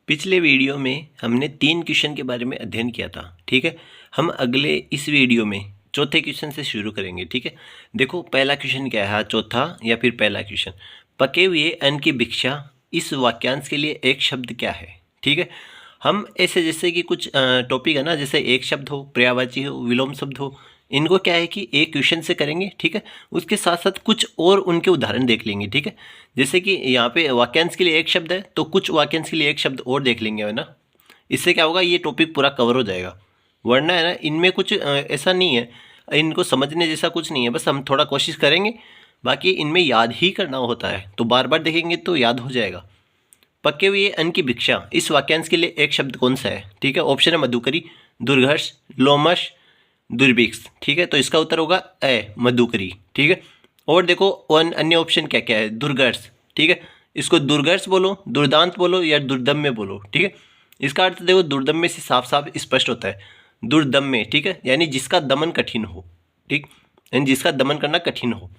पिछले वीडियो में हमने 3 क्वेश्चन के बारे में अध्ययन किया था। ठीक है, हम अगले इस वीडियो में चौथे क्वेश्चन से शुरू करेंगे। ठीक है, देखो पहला क्वेश्चन क्या है, चौथा या फिर पहला क्वेश्चन, पके हुए अन्न की भिक्षा इस वाक्यांश के लिए एक शब्द क्या है। ठीक है, हम ऐसे जैसे कि कुछ टॉपिक है ना, जैसे एक शब्द हो, पर्यायवाची हो, विलोम शब्द हो, इनको क्या है कि एक क्वेश्चन से करेंगे। ठीक है, उसके साथ साथ कुछ और उनके उदाहरण देख लेंगे। ठीक है, जैसे कि यहाँ पे वाक्यांश के लिए एक शब्द है तो कुछ वाक्यांश के लिए एक शब्द और देख लेंगे, है ना। इससे क्या होगा, ये टॉपिक पूरा कवर हो जाएगा। वरना है ना, इनमें कुछ ऐसा नहीं है, इनको समझने जैसा कुछ नहीं है, बस हम थोड़ा कोशिश करेंगे, बाकी इनमें याद ही करना होता है, तो बार बार देखेंगे तो याद हो जाएगा। पके हुए अन्न की भिक्षा इस वाक्यांश के लिए एक शब्द कौन सा है। ठीक है, ऑप्शन है मधुकरी, दुर्घर्ष, लोमश, दुर्भिक्ष। ठीक है, तो इसका उत्तर होगा ए, मधुकरी। ठीक है, और देखो अन्य ऑप्शन क्या क्या है, दुर्घर्ष। ठीक है, इसको दुर्घर्ष बोलो, दुर्दांत बोलो या दुर्दम्य बोलो। ठीक है, इसका अर्थ देखो दुर्दम्य से साफ साफ स्पष्ट होता है, दुर्दम्य। ठीक है, यानी जिसका दमन कठिन हो। ठीक, यानी जिसका दमन करना कठिन हो।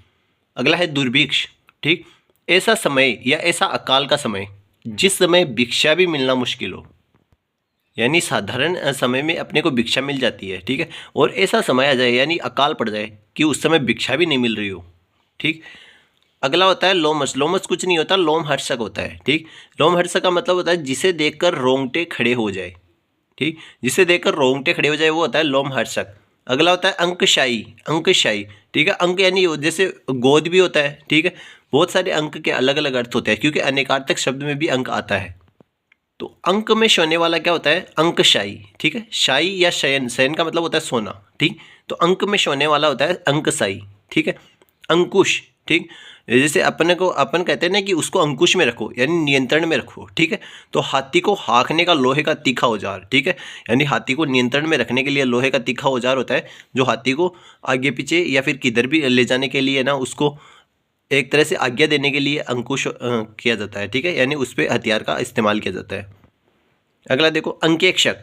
अगला है दुर्भिक्ष। ठीक, ऐसा समय या ऐसा अकाल का समय जिस समय भिक्षा भी मिलना मुश्किल हो, यानी साधारण समय में अपने को भिक्षा मिल जाती है। ठीक है, और ऐसा समय आ जाए यानी अकाल पड़ जाए कि उस समय भिक्षा भी नहीं मिल रही हो। ठीक, अगला होता है लोमश। लोमश कुछ नहीं होता, लोमहर्षक होता है। ठीक, लोमहर्षक का मतलब होता है जिसे देखकर रोंगटे खड़े हो जाए। ठीक, जिसे देखकर रोंगटे खड़े हो जाए वो होता है लोमहर्षक। अगला होता है अंकशायी। अंकशायी, ठीक है, अंक यानी जैसे गोद भी होता है। ठीक है, बहुत सारे अंक के अलग अलग अर्थ होते हैं, क्योंकि अनेकार्थक शब्द में भी अंक आता है। तो अंक में सोने वाला क्या होता है, अंकशायी। ठीक है, शायी या शयन, शयन का मतलब होता है सोना। ठीक, तो अंक में सोने वाला होता है अंकशायी। ठीक है, अंकुश। ठीक, जैसे अपन कहते हैं ना कि उसको अंकुश में रखो, यानी नियंत्रण में रखो। ठीक है, तो हाथी को हाँकने का लोहे का तीखा औजार। ठीक है, यानी हाथी को नियंत्रण में रखने के लिए लोहे का तीखा औजार होता है, जो हाथी को आगे पीछे या फिर किधर भी ले जाने के लिए ना, उसको एक तरह से आज्ञा देने के लिए अंकुश किया जाता है। ठीक है, यानी उस पर हथियार का इस्तेमाल किया जाता है। अगला देखो अंकेक्षक।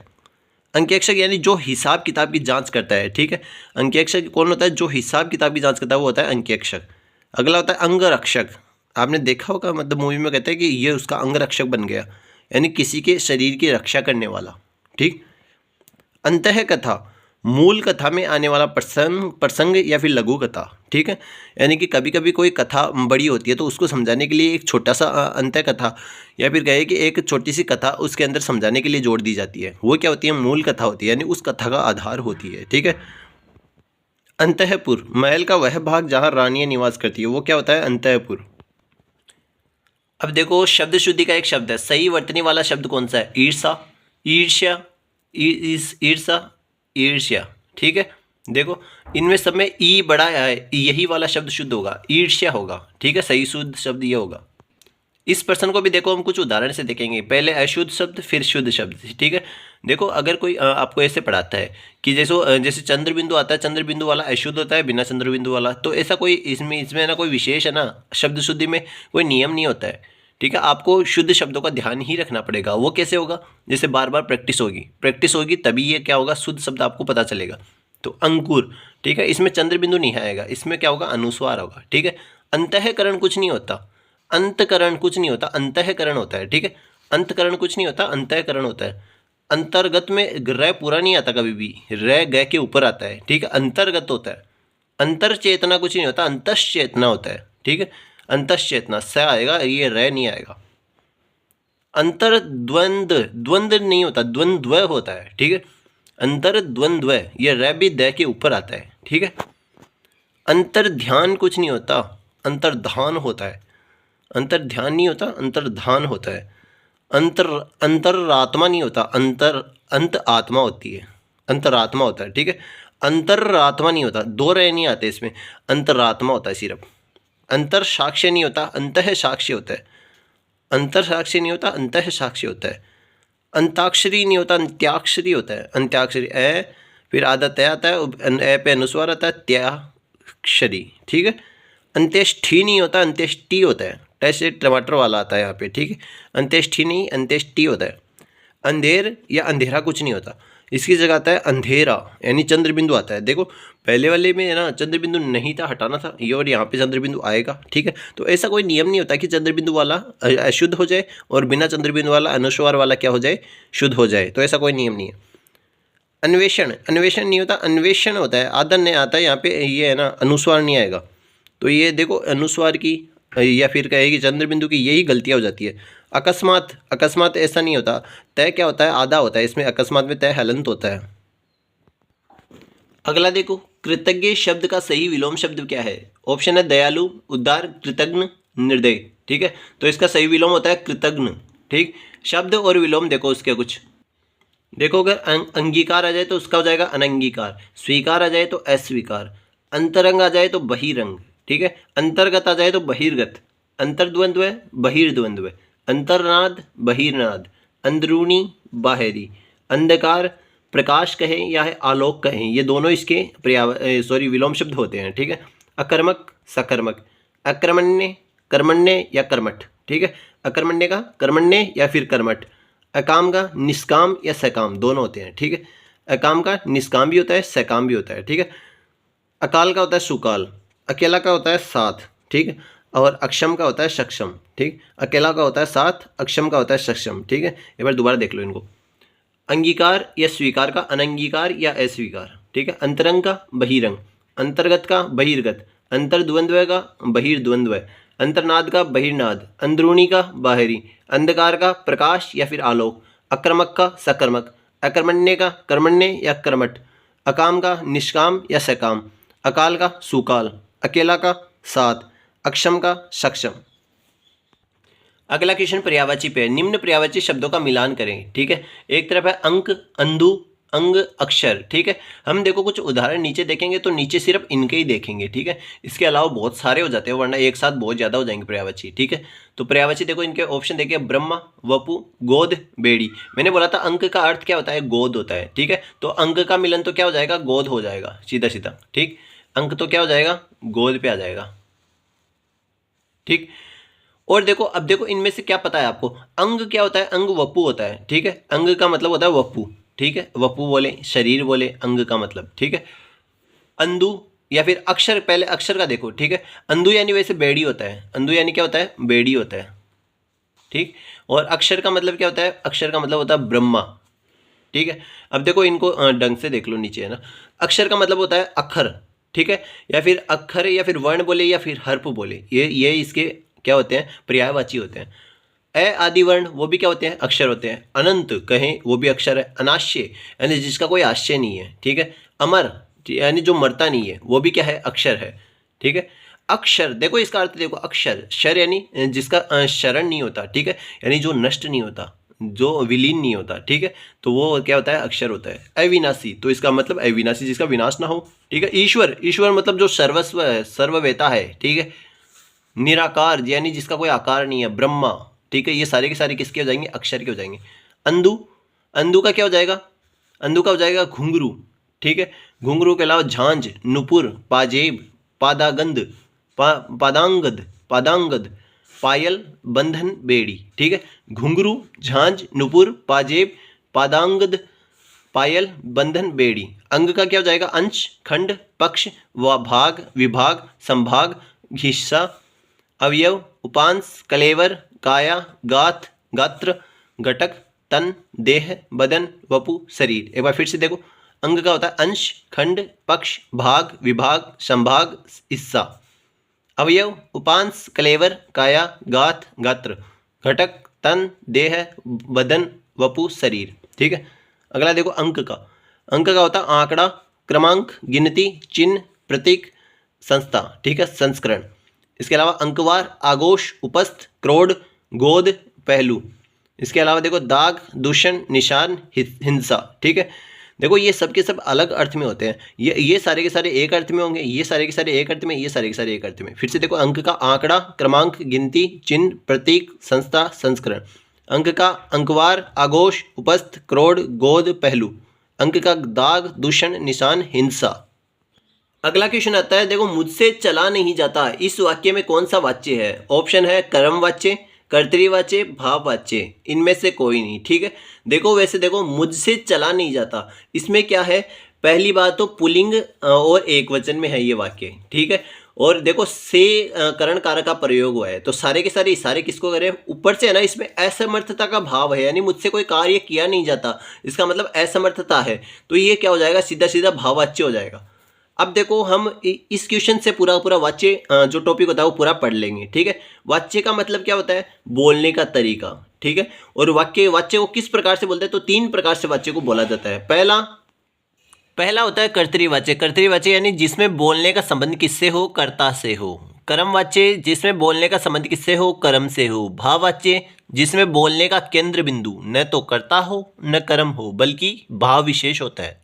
अंकेक्षक यानी जो हिसाब किताब की जांच करता है। ठीक है, अंकेक्षक कौन होता है, जो हिसाब किताब की जांच करता है वो होता है अंकेक्षक। अगला होता है अंगरक्षक। आपने देखा होगा, मतलब मूवी में कहते हैं कि ये उसका अंगरक्षक बन गया, यानी किसी के शरीर की रक्षा करने वाला। ठीक, अंतः कथा, मूल कथा में आने वाला प्रसंग या फिर लघु कथा। ठीक है, यानी कि कभी कभी कोई कथा बड़ी होती है तो उसको समझाने के लिए एक छोटा सा अंतः कथा या फिर कहे कि एक छोटी सी कथा उसके अंदर समझाने के लिए जोड़ दी जाती है, वो क्या होती है, मूल कथा होती है, यानी उस कथा का आधार होती है। ठीक है, अंतःपुर, महल का वह भाग जहाँ रानियां निवास करती है, वो क्या होता है, अंतःपुर। अब देखो शब्द शुद्धि का एक शब्द है, सही वर्तनी वाला शब्द कौन सा है, ईर्षा, ईर्ष्या, ईर्षा, ईर्ष्या। ठीक है, देखो इनमें सब में ई बड़ा है, यही वाला शब्द शुद्ध होगा, ईर्ष्या होगा। ठीक है, सही शुद्ध शब्द ये होगा। इस प्रश्न को भी देखो हम कुछ उदाहरण से देखेंगे, पहले अशुद्ध शब्द फिर शुद्ध शब्द। ठीक है, देखो अगर कोई आपको ऐसे पढ़ाता है कि जैसे चंद्र बिंदु आता है, चंद्र बिंदु वाला अशुद्ध होता है बिना चंद्र बिंदु वाला, तो ऐसा कोई इसमें ना कोई विशेष है ना, शब्द शुद्धि में कोई नियम नहीं होता है। ठीक है, आपको शुद्ध शब्दों का ध्यान ही रखना पड़ेगा। वो कैसे होगा, जैसे बार बार प्रैक्टिस होगी तभी ये क्या होगा, शुद्ध शब्द आपको पता चलेगा। तो अंकुर, ठीक है, इसमें चंद्र बिंदु नहीं आएगा, इसमें क्या होगा, अनुस्वार होगा। ठीक है, अंतःकरण कुछ नहीं होता, अंतकरण कुछ नहीं होता, अंतःकरण होता है। ठीक है, अंतकरण कुछ नहीं होता, अंतःकरण होता है। अंतर्गत में र पूरा नहीं आता, कभी भी र ग के ऊपर आता है। ठीक है, अंतर्गत होता है। अंतर चेतना कुछ नहीं होता, अंतश्चेतना होता है। ठीक है, अंतश्चेतना स आएगा, ये र नहीं आएगा। अंतर द्वंद्व, द्वंद्व नहीं होता, द्वंद्व होता है। ठीक है, अंतर द्वंद्व, ये र भी द के ऊपर आता है। ठीक है, अंतर ध्यान कुछ नहीं होता, अंतर्धान होता है। अंतर ध्यान नहीं होता, अंतर्धान होता है। अंतरात्मा नहीं होता, अंत आत्मा होती है, अंतरात्मा होता है। ठीक है, अंतरात्मा नहीं होता, दो रह नहीं आते इसमें, अंतरात्मा होता है सिर्फ। अंतर साक्ष्य नहीं होता, अंतः साक्ष्य होता है। अंतर साक्ष्य नहीं होता, अंतः साक्ष्य होता है। अंताक्षरी नहीं होता, अंत्याक्षरी होता है। अंत्याक्षरी ए फिर आधा तय आता है, ए पे अनुस्वार आता है, त्याक्षरी। ठीक है, अंत्येष्ठी नहीं होता, अंत्येष्टि होता है, ऐसे टमाटर वाला आता है यहाँ पे। ठीक है, अंत्येष्टि नहीं, अंत्येष्टि होता है। अंधेर या अंधेरा कुछ नहीं होता, इसकी जगह आता है अंधेरा, यानी चंद्र बिंदु आता है। देखो पहले वाले में है ना चंद्र बिंदु नहीं था, हटाना था ये, और यहाँ पे चंद्र बिंदु आएगा, ठीक है। तो ऐसा कोई नियम नहीं होता कि चंद्र बिंदु वाला अशुद्ध हो जाए और बिना चंद्र बिंदु वाला अनुस्वार वाला क्या हो जाए, शुद्ध हो जाए, तो ऐसा कोई नियम नहीं है। अन्वेषण, अन्वेषण नहीं होता, अन्वेषण होता है, आदन्य आता है यहाँ पे, ये है ना अनुस्वार नहीं आएगा। तो ये देखो अनुस्वार की या फिर कहेगी चंद्र बिंदु की यही गलतियाँ हो जाती है। अकस्मात, अकस्मात ऐसा नहीं होता, तय क्या होता है, आधा होता है, इसमें अकस्मात में तय हलंत होता है। अगला देखो, कृतज्ञ शब्द का सही विलोम शब्द क्या है? ऑप्शन है दयालु, उदार, कृतज्ञ, निर्दय, ठीक है। तो इसका सही विलोम होता है कृतज्ञ, ठीक। शब्द और विलोम देखो उसके कुछ, देखो अगर अंगीकार आ जाए तो उसका हो जाएगा अनंगीकार, स्वीकार आ जाए तो अस्वीकार, अंतरंग आ जाए तो बहिरंग, ठीक है। अंतर्गत आ जाए तो बहिर्गत, अंतर्द्वंद्व है बहिर्द्वंद्व, अंतर्नाद बहिर्नाद, अंदरूनी बाहरी, अंधकार प्रकाश कहें या है आलोक कहें, ये दोनों इसके विलोम शब्द होते हैं, ठीक है। अकर्मक, सकर्मक, अकर्मण्य, कर्मण्य या कर्मठ, ठीक है। अकर्मण्य का कर्मण्य या फिर कर्मठ। अकाम का निष्काम या सकाम दोनों होते हैं, ठीक है। अकाम का निष्काम भी होता है, सकाम भी होता है, ठीक है। अकाल का होता है सुकाल, अकेला का होता है साथ, ठीक है। और अक्षम का होता है सक्षम, ठीक। अकेला का होता है साथ, अक्षम का होता है सक्षम, ठीक है। एक बार दोबारा देख लो इनको। अंगीकार या स्वीकार का अनंगीकार या अस्वीकार, ठीक है। अंतरंग का बहिरंग, अंतर्गत का बहिर्गत, अंतर्द्वंद्व का बहिर्द्वंद्व, अंतर्नाद का बहिर्नाद, अंदरूनी का बाहरी, अंधकार का प्रकाश या फिर आलोक, अक्रमक का सकर्मक, अकर्मण्य का कर्मण्य या कर्मठ, अकाम का निष्काम या सकाम, अकाल का सुकाल, अकेला का साथ, अक्षम का सक्षम। अगला क्वेश्चन पर्यायवाची पे, निम्न पर्यायवाची शब्दों का मिलान करें, ठीक है। एक तरफ है अंक, अंधु, अंग, अक्षर, ठीक है। हम देखो कुछ उदाहरण नीचे देखेंगे तो नीचे सिर्फ इनके ही देखेंगे, ठीक है। इसके अलावा बहुत सारे हो जाते हैं, वरना एक साथ बहुत ज़्यादा हो जाएंगे पर्यायवाची, ठीक है। तो पर्यायवाची देखो इनके ऑप्शन देखिए, ब्रह्मा, वपु, गोद, बेड़ी। मैंने बोला था अंक का अर्थ क्या होता है, गोद होता है, ठीक है। तो अंक का मिलन तो क्या हो जाएगा, गोद हो जाएगा, सीधा सीधा, ठीक। अंक तो क्या हो जाएगा, गोद पे आ जाएगा, ठीक। और देखो अब देखो इनमें से क्या पता है आपको, अंग क्या होता है, अंग वपु होता है, ठीक है। अंग का मतलब होता है वपु, ठीक है। वपु बोले, शरीर बोले, अंग का मतलब, ठीक है। अंधु या फिर अक्षर, पहले अक्षर का देखो, ठीक है। अंधु यानी वैसे बेड़ी होता है, अंधु यानी क्या होता है, बेड़ी होता है, ठीक। और अक्षर का मतलब क्या होता है, अक्षर का मतलब होता है ब्रह्मा, ठीक है। अब देखो इनको ढंग से देख लो, नीचे है ना, अक्षर का मतलब होता है अक्षर, ठीक है। या फिर अक्षर या फिर वर्ण बोले या फिर हर्फ बोले, ये इसके क्या होते हैं, पर्यायवाची होते हैं। ए आदि वर्ण वो भी क्या होते हैं, अक्षर होते हैं। अनंत कहें वो भी अक्षर है। अनाश्य यानी जिसका कोई आश्चर्य नहीं है, ठीक है। अमर यानी जो मरता नहीं है, वो भी क्या है, अक्षर है, ठीक है। अक्षर देखो इसका अर्थ देखो, अक्षर, शर यानी जिसका शरण नहीं होता, ठीक है। यानी जो नष्ट नहीं होता, जो विलीन नहीं होता, ठीक है। तो वो क्या होता है, अक्षर होता है। अविनाशी, तो इसका मतलब अविनाशी जिसका विनाश ना हो, ठीक है। ईश्वर, ईश्वर मतलब जो सर्वस्व है, सर्ववेता है, ठीक है। निराकार यानी जिसका कोई आकार नहीं है, ब्रह्मा, ठीक है। ये सारे के सारे किसके हो जाएंगे, अक्षर के हो जाएंगे। अंधु, अंधु का क्या हो जाएगा, अंधु का हो जाएगा घुंघरू, ठीक है। घुंघरू के अलावा झांझ, नुपुर, पाजेब, पादागंध, पादांगद, पादांगद, पायल, बंधन, बेड़ी, ठीक है। घुंघरू, झांझ, नुपुर, पाजेब, पादांगद, पायल, बंधन, बेड़ी। अंग का क्या हो जाएगा, अंश, खंड, पक्ष, व भाग, विभाग, संभाग, हिस्सा, अवयव, उपांश, कलेवर, काया, गाथ, गात्र, घटक, तन, देह, बदन, वपु, शरीर। एक बार फिर से देखो, अंग का होता है अंश, खंड, पक्ष, भाग, विभाग, संभाग, हिस्सा, अवयव, उपांश, कलेवर, काया, गाथ, गात्र, घटक, तन, देह, बदन, वपु, शरीर, ठीक है। अगला देखो अंक का, अंक का होता है आंकड़ा, क्रमांक, गिनती, चिन्ह, प्रतीक, संस्था, ठीक है, संस्करण। इसके अलावा अंकवार, आगोश, उपस्थ, क्रोध, गोद, पहलू। इसके अलावा देखो दाग, दूषण, निशान, हिंसा, ठीक है। देखो ये सब के सब अलग अर्थ में होते हैं, ये सारे के सारे एक अर्थ में होंगे, ये सारे के सारे एक अर्थ में, ये सारे के सारे एक अर्थ में। फिर से देखो, अंक का आंकड़ा, क्रमांक, गिनती, चिन्ह, प्रतीक, संस्था, संस्करण। अंक का अंकवार, आगोश, उपस्थ, क्रोध, गोद, पहलू। अंक का दाग, दूषण, निशान, हिंसा। अगला क्वेश्चन आता है, देखो मुझसे चला नहीं जाता, इस वाक्य में कौन सा वाच्य है? ऑप्शन है कर्म वाच्य, कर्तरीवाच्य, भाववाच्य, इनमें से कोई नहीं। ठीक है, देखो वैसे देखो मुझसे चला नहीं जाता, इसमें क्या है, पहली बात तो पुल्लिंग और एक वचन में है ये वाक्य। ठीक है, और देखो से करण कारक का प्रयोग हुआ है, तो सारे के सारे इशारे किसको करें, ऊपर से है ना, इसमें असमर्थता का भाव है, यानी मुझसे कोई कार्य किया नहीं जाता, इसका मतलब असमर्थता है, तो ये क्या हो जाएगा, सीधा सीधा भाववाच्य हो जाएगा। अब देखो हम इस क्वेश्चन से पूरा पूरा वाच्य जो टॉपिक होता है वो पूरा पढ़ लेंगे। ठीक है, वाच्य का मतलब क्या होता है, बोलने का तरीका। ठीक है, और वाच्य को किस प्रकार से बोलते हैं, तो 3 प्रकार से वाच्य को बोला जाता है। पहला होता है कर्तरीवाच्य। कर्तरीवाच्य यानी जिसमें बोलने का संबंध किससे हो, कर्ता से हो। कर्मवाच्य जिसमें बोलने का संबंध किससे हो, कर्म से हो। भाववाच्य जिसमें बोलने का केंद्र बिंदु न तो कर्ता हो न कर्म हो बल्कि भाव विशेष होता है।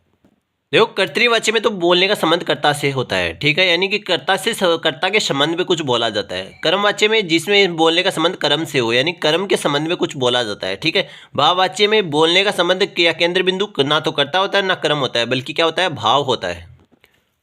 देखो कर्तृवाच्य में तो बोलने का संबंध कर्ता से होता है। ठीक है, यानी कि कर्ता के संबंध में कुछ बोला जाता है। कर्मवाच्य में जिसमें बोलने का संबंध कर्म से हो, यानी कर्म के संबंध में कुछ बोला जाता है। ठीक है, भाववाच्य में बोलने का संबंध या केंद्र बिंदु ना तो कर्ता होता है ना कर्म होता है, बल्कि क्या होता है, भाव होता है।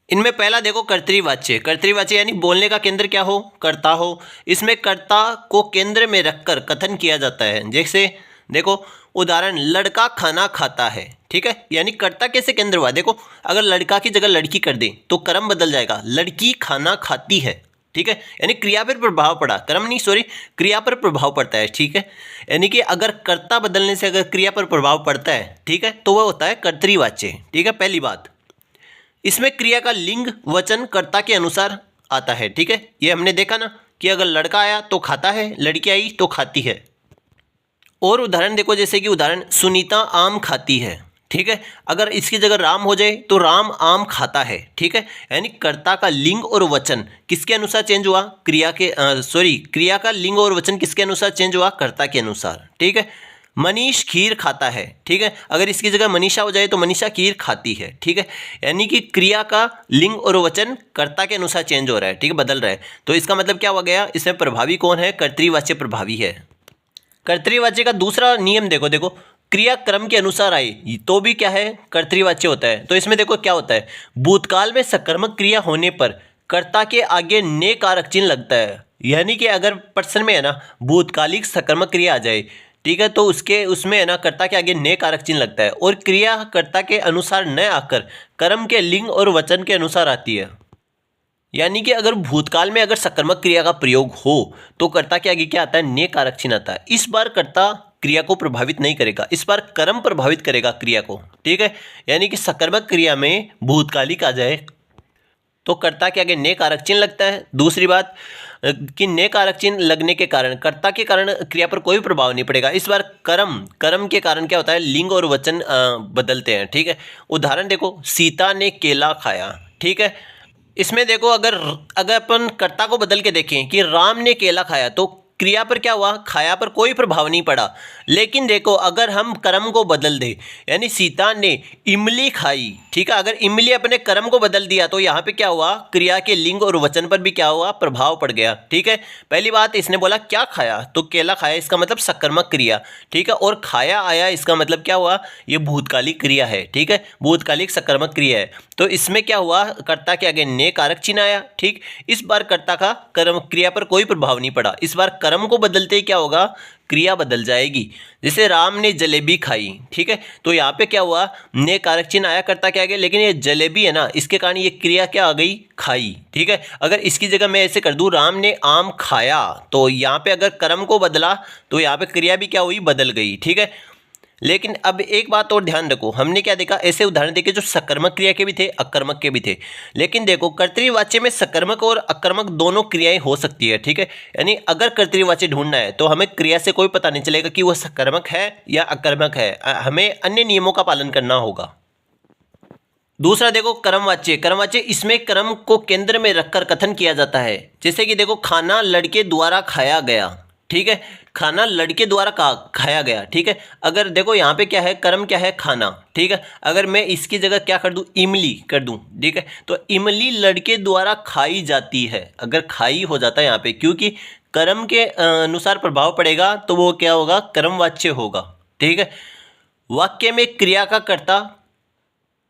इनमें पहला देखो कर्तृवाच्य। कर्तृवाच्य यानी बोलने का केंद्र क्या हो, कर्ता हो। इसमें कर्ता को केंद्र में रखकर कथन किया जाता है। जैसे देखो उदाहरण, लड़का खाना खाता है। ठीक है, यानी कर्ता कैसे केंद्र हुआ, देखो अगर लड़का की जगह लड़की कर दें तो कर्म बदल जाएगा, लड़की खाना खाती है। ठीक है, यानी क्रिया पर प्रभाव पड़ा, कर्म नहीं सॉरी, क्रिया पर प्रभाव पड़ता है। ठीक है, यानी कि अगर कर्ता बदलने से अगर क्रिया पर प्रभाव पड़ता है, ठीक है, तो वह होता है कर्तृवाच्य। ठीक है, पहली बात। इसमें क्रिया का लिंग वचन कर्ता के अनुसार आता है। ठीक है, ये हमने देखा ना कि अगर लड़का आया तो खाता है, लड़की आई तो खाती है। और उदाहरण देखो, जैसे कि उदाहरण, सुनीता आम खाती है। ठीक है, अगर इसकी जगह राम हो जाए तो राम आम खाता है। ठीक है, यानी कर्ता का लिंग और वचन किसके अनुसार चेंज हुआ, क्रिया का लिंग और वचन किसके अनुसार चेंज हुआ, कर्ता के अनुसार। ठीक है, मनीष खीर खाता है। ठीक है, अगर इसकी जगह मनीषा हो जाए तो मनीषा खीर खाती है। ठीक है, यानी कि क्रिया का लिंग और वचन कर्ता के अनुसार चेंज हो रहा है। ठीक है, बदल रहा है, तो इसका मतलब क्या हो गया, इसमें प्रभावी कौन है, कर्तृवाच्य प्रभावी है। कर्तृवाच्य का दूसरा नियम देखो, क्रिया क्रम के अनुसार आई तो भी क्या है, कर्तृवाच्य होता है। तो इसमें देखो क्या होता है, भूतकाल में सकर्मक क्रिया होने पर कर्ता के आगे ने कारक चिन्ह लगता है। यानी कि अगर प्रश्न में है ना भूतकालिक सकर्मक क्रिया आ जाए, ठीक है, तो उसमें है ना कर्ता के आगे ने कारक चिन्ह लगता है, और क्रिया कर्ता के अनुसार न आकर कर्म के लिंग और वचन के अनुसार आती है। यानी कि अगर भूतकाल में अगर सकर्मक क्रिया का प्रयोग हो तो कर्ता के आगे क्या आता है, ने कारक चिन्ह आता है। इस बार कर्ता क्रिया को प्रभावित नहीं करेगा, इस बार कर्म प्रभावित करेगा क्रिया को। ठीक है, यानी कि सकर्मक क्रिया में भूतकालिक आ जाए तो कर्ता के आगे ने कारक चिन्ह लगता है। दूसरी बात कि ने कारक चिन्ह लगने के कारण कर्ता के कारण क्रिया पर कोई प्रभाव नहीं पड़ेगा। इस बार कर्म के कारण क्या होता है, लिंग और वचन बदलते हैं। ठीक है, उदाहरण देखो, सीता ने केला खाया। ठीक है, इसमें देखो अगर अपन कर्ता को बदल के देखें कि राम ने केला खाया, तो क्रिया पर क्या हुआ, खाया पर कोई प्रभाव नहीं पड़ा। लेकिन देखो अगर हम कर्म को बदल दें, यानी सीता ने इमली खाई, ठीक है, अगर इमली अपने कर्म को बदल दिया तो यहाँ पे क्या हुआ, क्रिया के लिंग और वचन पर भी क्या हुआ, प्रभाव पड़ गया। ठीक है, पहली बात इसने बोला क्या खाया, तो केला खाया, इसका मतलब सकर्मक क्रिया। ठीक है, और खाया आया, इसका मतलब क्या हुआ, ये भूतकालिक क्रिया है। ठीक है, भूतकालिक सकर्मक क्रिया है, तो इसमें क्या हुआ, कर्ता के आगे ने कारक चिन्ह आया। ठीक, इस बार कर्ता का कर्म क्रिया पर कोई प्रभाव नहीं पड़ा। इस बार कर्म को बदलते ही क्या होगा, क्रिया बदल जाएगी। जैसे राम ने जलेबी खाई, ठीक है, तो यहाँ पे क्या हुआ, ने कारक चिन्ह आया कर्ता के आगे, लेकिन ये जलेबी है ना, इसके कारण ये क्रिया क्या आ गई, खाई। ठीक है, अगर इसकी जगह मैं ऐसे कर दूं, राम ने आम खाया, तो यहाँ पे अगर कर्म को बदला तो यहाँ पे क्रिया भी क्या हुई, बदल गई। ठीक है, लेकिन अब एक बात और ध्यान रखो, हमने क्या देखा, ऐसे उदाहरण देखे जो सकर्मक क्रिया के भी थे, अकर्मक के भी थे। लेकिन देखो कर्तृवाच्य में सकर्मक और अकर्मक दोनों क्रियाएं हो सकती है। ठीक है, यानी अगर कर्तृवाच्य ढूंढना है तो हमें क्रिया से कोई पता नहीं चलेगा कि वह सकर्मक है या अकर्मक है, हमें अन्य नियमों का पालन करना होगा। दूसरा देखो कर्मवाच्य। कर्मवाच्य इसमें कर्म को केंद्र में रखकर कथन किया जाता है। जैसे कि देखो, खाना लड़के द्वारा खाया गया। ठीक है, खाना लड़के द्वारा खाया गया। ठीक है, अगर देखो यहाँ पे क्या है, कर्म क्या है, खाना। ठीक है, अगर मैं इसकी जगह क्या कर दूं, इमली कर दूं, ठीक है, तो इमली लड़के द्वारा खाई जाती है। अगर खाई हो जाता है यहाँ पे, क्योंकि कर्म के अनुसार प्रभाव पड़ेगा तो वो क्या होगा, कर्मवाच्य होगा। ठीक है, वाक्य में क्रिया का कर्ता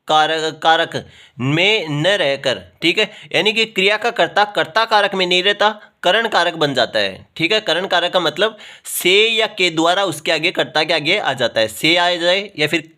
कारक कारक में न रहकर, ठीक है, यानी कि क्रिया का कर्ता कर्ता कारक में नहीं रहता, करण कारक बन जाता है, ठीक है। करण कारक का मतलब से या के द्वारा उसके आगे कर्ता के आगे आ जाता है, से आ जाए या फिर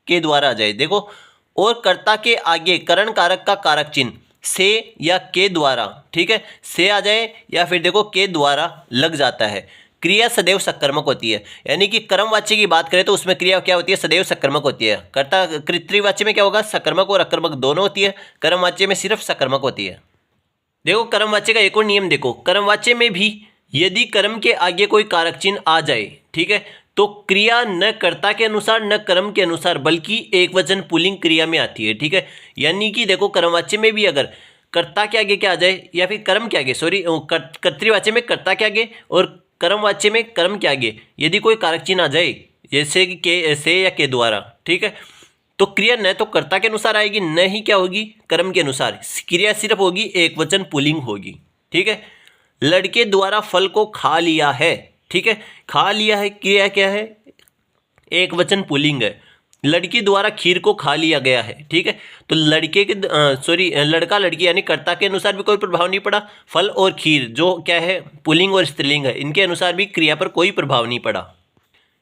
के द्वारा आ जाए, देखो। और कर्ता के आगे करण कारक का कारक चिन्ह से या के द्वारा, ठीक है, से आ जाए या फिर देखो के द्वारा लग जाता है। क्रिया सदैव सकर्मक होती है, यानी कि कर्मवाच्य की बात करें तो उसमें क्रिया क्या होती है, सदैव सकर्मक होती है। कर्ता कर्तृवाच्य में क्या होगा, सकर्मक और अकर्मक दोनों होती है, कर्मवाच्य में सिर्फ सकर्मक होती है। देखो कर्मवाच्य का एक और नियम देखो, कर्मवाच्य में भी यदि कर्म के आगे कोई कारक चिन्ह आ जाए, ठीक है, तो क्रिया न कर्ता के अनुसार न कर्म के अनुसार बल्कि एक वचन पुल्लिंग क्रिया में आती है, ठीक है। यानी कि देखो कर्मवाच्य में भी अगर कर्ता के आगे क्या आ जाए या फिर कर्म के आगे, सॉरी, कर्तृवाच्य में कर्ता के आगे और कर्मवाच्य में कर्म के आगे यदि कोई कारक चिन्ह आ जाए, जैसे कि के से या के द्वारा, ठीक है, तो क्रिया न तो कर्ता के अनुसार आएगी, न ही क्या होगी, कर्म के अनुसार। क्रिया सिर्फ होगी एक वचन पुल्लिंग होगी, ठीक है। लड़के द्वारा फल को खा लिया है, ठीक है, खा लिया है, क्रिया क्या है, एक वचन पुल्लिंग है। लड़की द्वारा खीर को खा लिया गया है, ठीक है, तो लड़के के लड़का लड़की यानी कर्ता के अनुसार भी कोई प्रभाव नहीं पड़ा। फल और खीर जो क्या है, पुल्लिंग और स्त्रीलिंग है, इनके अनुसार भी क्रिया पर कोई प्रभाव नहीं पड़ा,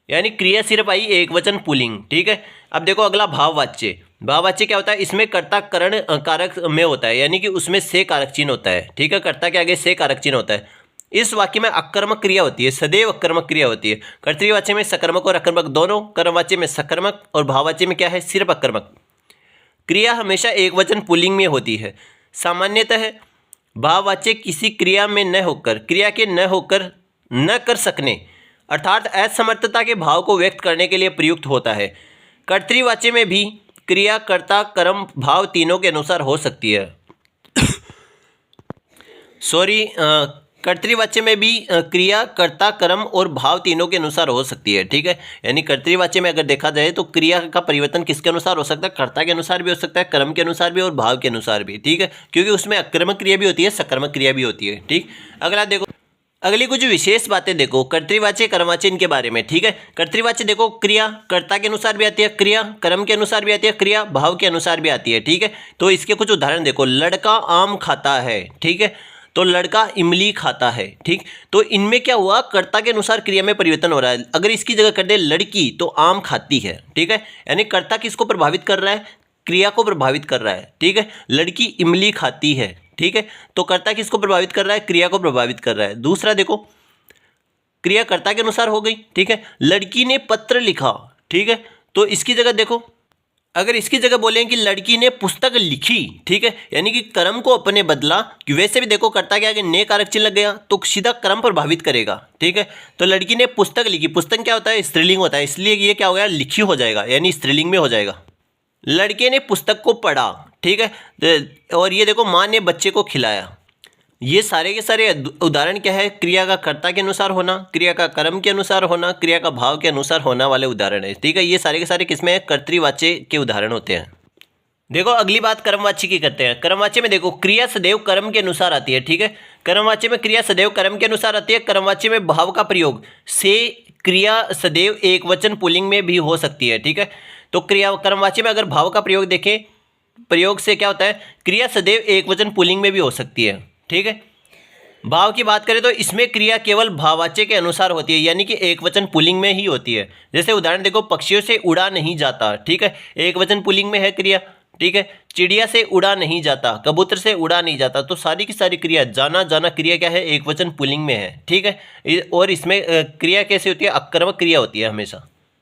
यानी क्रिया सिर्फ आई एक वचन पुल्लिंग, ठीक है। अब देखो अगला भाववाच्य। भाववाच्य क्या होता है, इसमें कर्ता करण कारक में होता है, यानी कि उसमें से कारक चिन्ह होता है, ठीक है, कर्ता के आगे से कारक चिन्ह होता है। इस वाक्य में अकर्मक क्रिया होती है, सदैव अकर्मक क्रिया होती है। कर्तृवाच्य में सकर्मक और अकर्मक दोनों, कर्मवाच्य में सकर्मक और भाववाच्य में क्या है, सिर्फ अकर्मक। क्रिया हमेशा एक वचन पुल्लिंग में होती है। सामान्यतः भाववाच्य किसी क्रिया में न होकर, क्रिया के न होकर न कर सकने अर्थात असमर्थता के भाव को व्यक्त करने के लिए प्रयुक्त होता है। कर्तृवाच्य में भी क्रिया कर्ता कर्म भाव तीनों के अनुसार हो सकती है। सॉरी, कर्तृवाच्य में भी क्रिया कर्ता कर्म और भाव तीनों के अनुसार हो सकती है, ठीक है। यानी कर्तृवाच्य में अगर देखा जाए तो क्रिया का परिवर्तन किसके अनुसार हो सकता है, कर्ता के अनुसार भी हो सकता है, कर्म के अनुसार भी और भाव के अनुसार भी, ठीक है, क्योंकि उसमें अकर्मक क्रिया भी होती है, सकर्मक क्रिया भी होती है, ठीक। अगला देखो, अगली कुछ विशेष बातें देखो कर्तृवाच्य कर्मवाच्य इनके बारे में, ठीक है। कर्तृवाच्य देखो क्रिया कर्ता के अनुसार भी आती है, क्रिया कर्म के अनुसार भी आती है, क्रिया भाव के अनुसार भी आती है, ठीक है। तो इसके कुछ उदाहरण देखो, लड़का आम खाता है, ठीक है, तो लड़का इमली खाता है, ठीक। तो इनमें क्या हुआ, कर्ता के अनुसार क्रिया में परिवर्तन हो रहा है। अगर इसकी जगह कर दे लड़की तो आम खाती है, ठीक है, यानी कर्ता किसको प्रभावित कर रहा है, क्रिया को प्रभावित कर रहा है, ठीक है। लड़की इमली खाती है, ठीक है, तो कर्ता किसको प्रभावित कर रहा है, क्रिया को प्रभावित कर रहा है। दूसरा देखो, क्रिया कर्ता के अनुसार हो गई, ठीक है। लड़की ने पत्र लिखा, ठीक है, तो इसकी जगह देखो, अगर इसकी जगह बोलें कि लड़की ने पुस्तक लिखी, ठीक है, यानी कि कर्म को अपने बदला, कि वैसे भी देखो कर्ता के आगे ने कारक चिन्ह लग गया तो सीधा कर्म प्रभावित करेगा, ठीक है। तो लड़की ने पुस्तक लिखी, पुस्तक क्या होता है, स्त्रीलिंग होता है, इसलिए ये क्या हो गया, लिखी हो जाएगा, यानी स्त्रीलिंग में हो जाएगा। लड़के ने पुस्तक को पढ़ा, ठीक है, और ये देखो माँ ने बच्चे को खिलाया। ये सारे के सारे उदाहरण क्या है, क्रिया का कर्ता के अनुसार होना, क्रिया का कर्म के अनुसार होना, क्रिया का भाव के अनुसार होना वाले उदाहरण है, ठीक है। ये सारे के सारे किसमें है, कर्तृवाच्य के उदाहरण होते हैं। देखो अगली बात कर्मवाच्य की करते हैं। कर्मवाच्य में देखो क्रिया सदैव कर्म के अनुसार आती है, ठीक है। कर्मवाच्य में क्रिया सदैव कर्म के अनुसार आती है। कर्मवाच्य में भाव का प्रयोग से क्रिया सदैव एक वचन पुल्लिंग में भी हो सकती है, ठीक है। तो क्रिया कर्मवाच्य में अगर भाव का प्रयोग देखें, प्रयोग से क्या होता है, क्रिया सदैव एक वचन पुल्लिंग में भी हो सकती है, ठीक है। भाव की बात करें तो इसमें क्रिया केवल भाववाच्य के अनुसार होती है, यानी कि एक वचन पुल्लिंग में ही होती है। जैसे उदाहरण देखो, पक्षियों से उड़ा नहीं जाता, ठीक है, एक वचन पुल्लिंग में है क्रिया, ठीक है। चिड़िया से उड़ा नहीं जाता, कबूतर से उड़ा नहीं जाता, तो सारी की सारी क्रिया, जाना जाना क्रिया क्या है, एक वचन पुल्लिंग में है, ठीक है। और इसमें क्रिया कैसे होती है, अकर्मक क्रिया होती है हमेशा।